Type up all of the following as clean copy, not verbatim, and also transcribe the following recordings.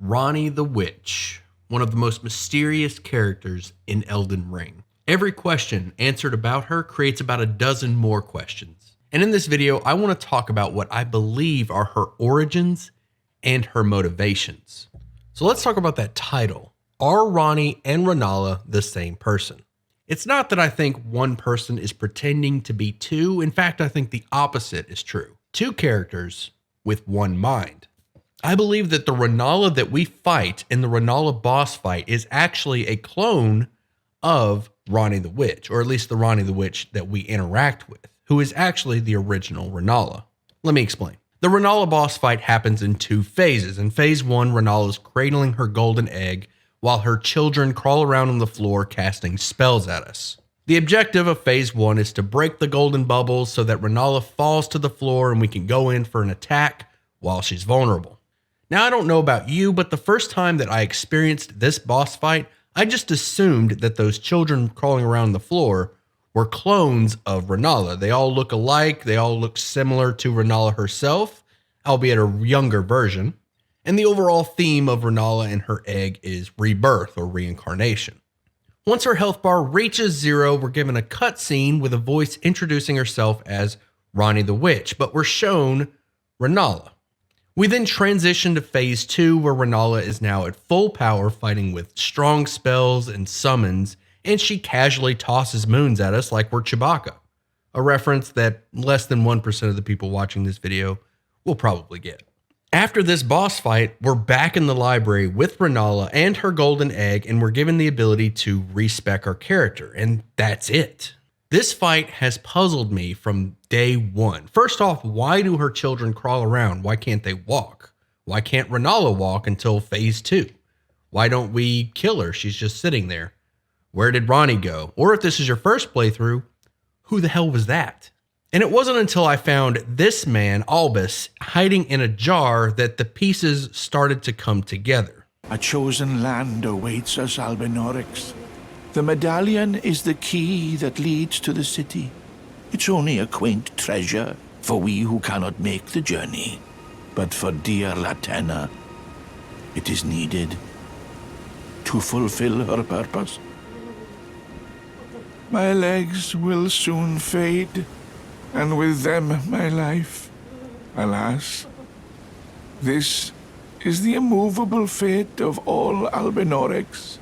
Ranni the Witch, one of the most mysterious characters in Elden Ring. Every question answered about her creates about a dozen more questions. And in this video, I want to talk about what I believe are her origins and her motivations. So let's talk about that title. Are Ranni and Renalla the same person? It's not that I think one person is pretending to be two. In fact, I think the opposite is true. Two characters with one mind. I believe that the Renalla that we fight in the Renalla boss fight is actually a clone of Ranni the Witch, or at least the Ranni the Witch that we interact with, who is actually the original Renalla. Let me explain. The Renalla boss fight happens in two phases. In phase one, Renalla is cradling her golden egg while her children crawl around on the floor casting spells at us. The objective of phase one is to break the golden bubbles so that Renalla falls to the floor and we can go in for an attack while she's vulnerable. Now, I don't know about you, but the first time that I experienced this boss fight, I just assumed that those children crawling around the floor were clones of Renalla. They all look alike. They all look similar to Renalla herself, albeit a younger version. And the overall theme of Renalla and her egg is rebirth or reincarnation. Once her health bar reaches 0, we're given a cutscene with a voice introducing herself as Ranni the Witch, but we're shown Renalla. We then transition to phase 2, where Renalla is now at full power, fighting with strong spells and summons, and she casually tosses moons at us like we're Chewbacca, a reference that less than 1% of the people watching this video will probably get. After this boss fight, we're back in the library with Renalla and her golden egg, and we're given the ability to respec our character, and that's it. This fight has puzzled me from day one. First off, why do her children crawl around? Why can't they walk? Why can't Renalla walk until phase 2? Why don't we kill her? She's just sitting there. Where did Ranni go? Or if this is your first playthrough, who the hell was that? And it wasn't until I found this man, Albus, hiding in a jar that the pieces started to come together. A chosen land awaits us, Albenorix. The medallion is the key that leads to the city. It's only a quaint treasure for we who cannot make the journey. But for dear Latenna, it is needed to fulfill her purpose. My legs will soon fade, and with them my life. Alas, this is the immovable fate of all Albenorix.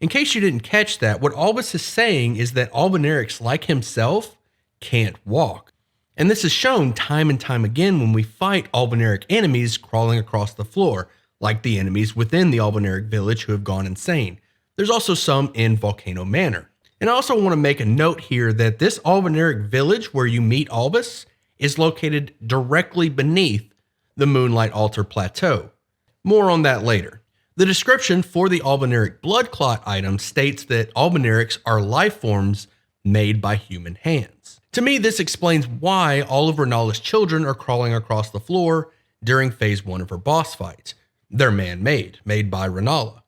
In case you didn't catch that, what Albus is saying is that Albenorix, like himself, can't walk. And this is shown time and time again when we fight Albenoric enemies crawling across the floor, like the enemies within the Albenoric village who have gone insane. There's also some in Volcano Manor. And I also want to make a note here that this Albenoric village where you meet Albus is located directly beneath the Moonlight Altar Plateau. More on that later. The description for the Albenoric blood clot item states that Albenorics are life forms made by human hands. To me, this explains why all of Renalla's children are crawling across the floor during phase 1 of her boss fights. They're man-made, made by Renalla.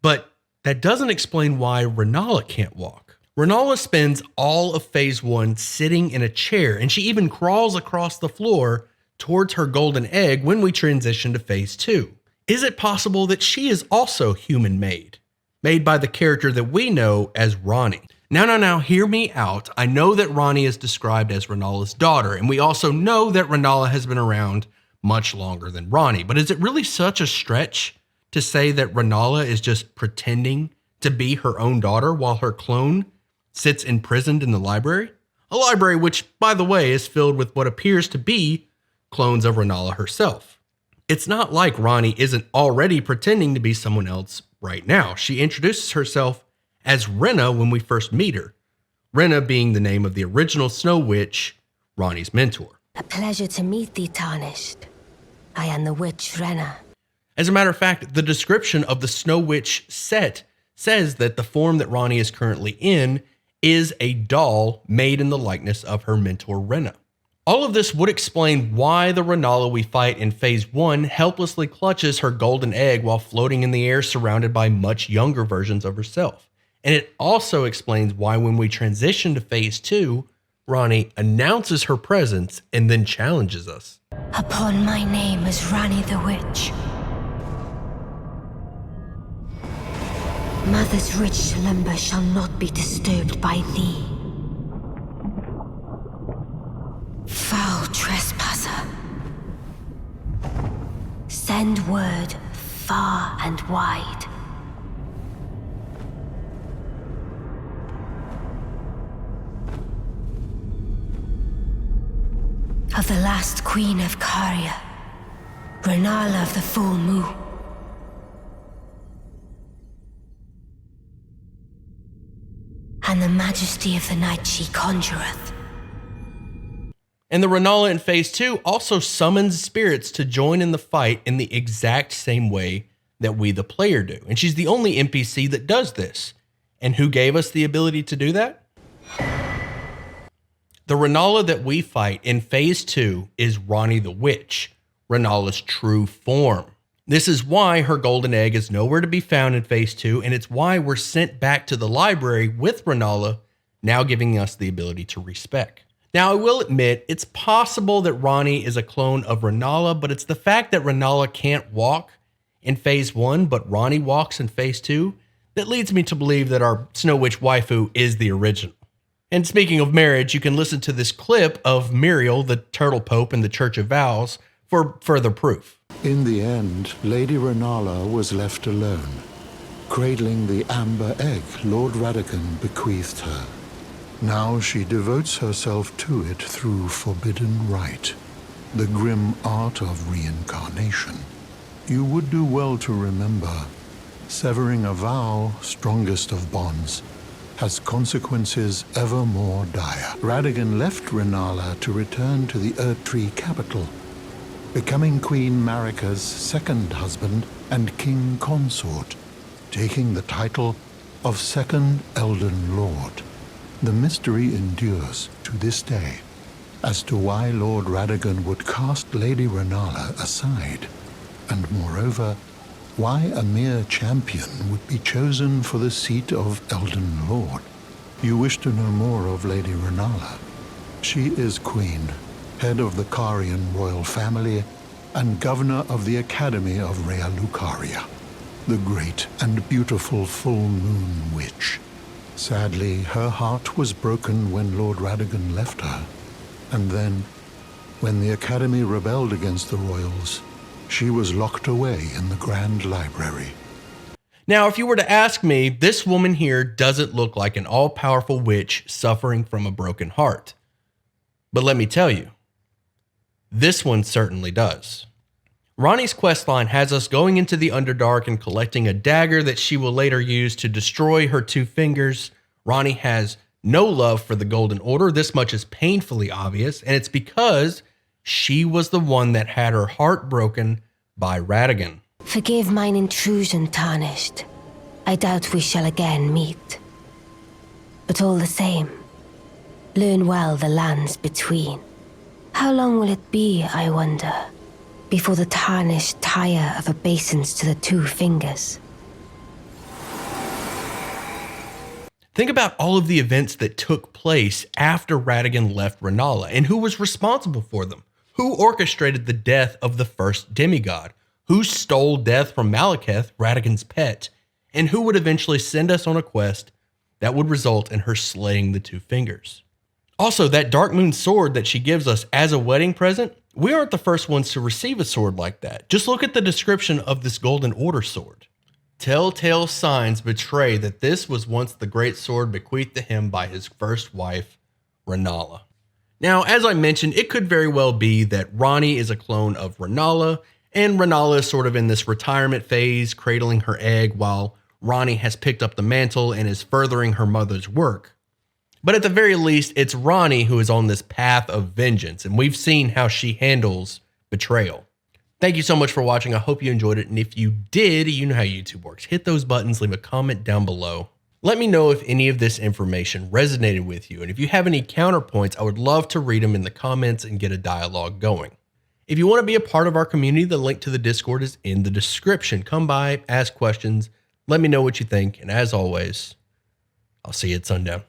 But that doesn't explain why Renalla can't walk. Renalla spends all of phase 1 sitting in a chair, and she even crawls across the floor towards her golden egg when we transition to phase 2. Is it possible that she is also human-made, made by the character that we know as Ranni? Now, hear me out. I know that Ranni is described as Renalla's daughter, and we also know that Renalla has been around much longer than Ranni, but is it really such a stretch to say that Renalla is just pretending to be her own daughter while her clone sits imprisoned in the library? A library which, by the way, is filled with what appears to be clones of Renalla herself. It's not like Ranni isn't already pretending to be someone else right now. She introduces herself as Renna when we first meet her, Renna being the name of the original Snow Witch, Ranni's mentor. A pleasure to meet thee, Tarnished. I am the witch Renna. As a matter of fact, the description of the Snow Witch set says that the form that Ranni is currently in is a doll made in the likeness of her mentor Renna. All of this would explain why the Renalla we fight in phase 1 helplessly clutches her golden egg while floating in the air surrounded by much younger versions of herself. And it also explains why when we transition to phase 2, Ranni announces her presence and then challenges us. Upon my name as Ranni the Witch, Mother's rich slumber shall not be disturbed by thee. Foul trespasser. Send word far and wide. Of the last queen of Caria, Renalla of the full moon. And the majesty of the night she conjureth. And the Renalla in Phase 2 also summons spirits to join in the fight in the exact same way that we the player do. And she's the only NPC that does this. And who gave us the ability to do that? The Renalla that we fight in Phase 2 is Ranni the Witch, Renalla's true form. This is why her golden egg is nowhere to be found in Phase 2, and it's why we're sent back to the library with Renalla, now giving us the ability to respec. Now, I will admit, it's possible that Ranni is a clone of Renalla, but it's the fact that Renalla can't walk in Phase 1, but Ranni walks in Phase 2, that leads me to believe that our Snow Witch waifu is the original. And speaking of marriage, you can listen to this clip of Muriel, the Turtle Pope in the Church of Vows, for further proof. In the end, Lady Renalla was left alone, cradling the amber egg Lord Radagon bequeathed her. Now she devotes herself to it through forbidden rite, the grim art of reincarnation. You would do well to remember, severing a vow, strongest of bonds, has consequences ever more dire. Radagon left Renalla to return to the Erdtree capital, becoming Queen Marika's second husband and king consort, taking the title of Second Elden Lord. The mystery endures to this day as to why Lord Radagon would cast Lady Renalla aside, and moreover, why a mere champion would be chosen for the seat of Elden Lord. You wish to know more of Lady Renalla. She is queen, head of the Carian royal family, and governor of the Academy of Rea Lucaria, the great and beautiful full moon witch. Sadly, her heart was broken when Lord Radagon left her, and then, when the Academy rebelled against the royals, she was locked away in the Grand Library. Now, if you were to ask me, this woman here doesn't look like an all-powerful witch suffering from a broken heart. But let me tell you, this one certainly does. Ranni's questline has us going into the Underdark and collecting a dagger that she will later use to destroy her two fingers. Ranni has no love for the Golden Order. This much is painfully obvious, and it's because she was the one that had her heart broken by Radagon. Forgive mine intrusion, Tarnished. I doubt we shall again meet. But all the same, learn well the lands between. How long will it be, I wonder, before the Tarnished tire of obeisance to the two fingers? Think about all of the events that took place after Radagon left Renalla, and who was responsible for them. Who orchestrated the death of the first demigod? Who stole death from Malekith, Radagon's pet? And who would eventually send us on a quest that would result in her slaying the two fingers? Also, that Dark Moon sword that she gives us as a wedding present, we aren't the first ones to receive a sword like that. Just look at the description of this Golden Order sword. Telltale signs betray that this was once the great sword bequeathed to him by his first wife, Renalla. Now, as I mentioned, it could very well be that Ranni is a clone of Renalla, and Renalla is sort of in this retirement phase, cradling her egg while Ranni has picked up the mantle and is furthering her mother's work. But at the very least, it's Ranni who is on this path of vengeance, and we've seen how she handles betrayal. Thank you so much for watching. I hope you enjoyed it, and if you did, you know how YouTube works. Hit those buttons, leave a comment down below. Let me know if any of this information resonated with you, and if you have any counterpoints, I would love to read them in the comments and get a dialogue going. If you want to be a part of our community, the link to the Discord is in the description. Come by, ask questions, let me know what you think, and as always, I'll see you at sundown.